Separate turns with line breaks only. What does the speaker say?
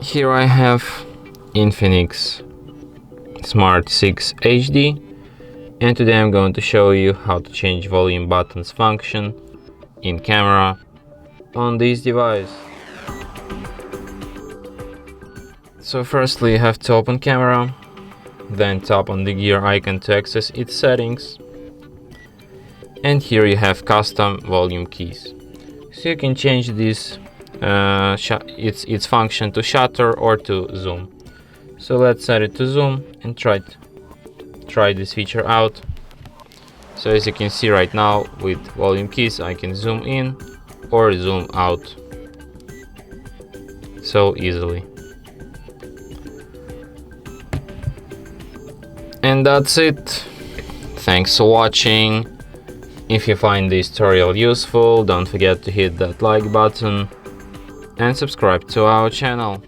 Here I have Infinix Smart 6 HD, and today I'm going to show you how to change volume buttons function in camera on this device. So firstly you have to open camera, then tap on the gear icon to access its settings, and here you have custom volume keys. So you can change this its function to shutter or to zoom. So let's set it to zoom and try this feature out. So as you can see right now, with volume keys I can zoom in or zoom out so easily. And that's it. Thanks for watching. If you find this tutorial useful, don't forget to hit that like button and subscribe to our channel.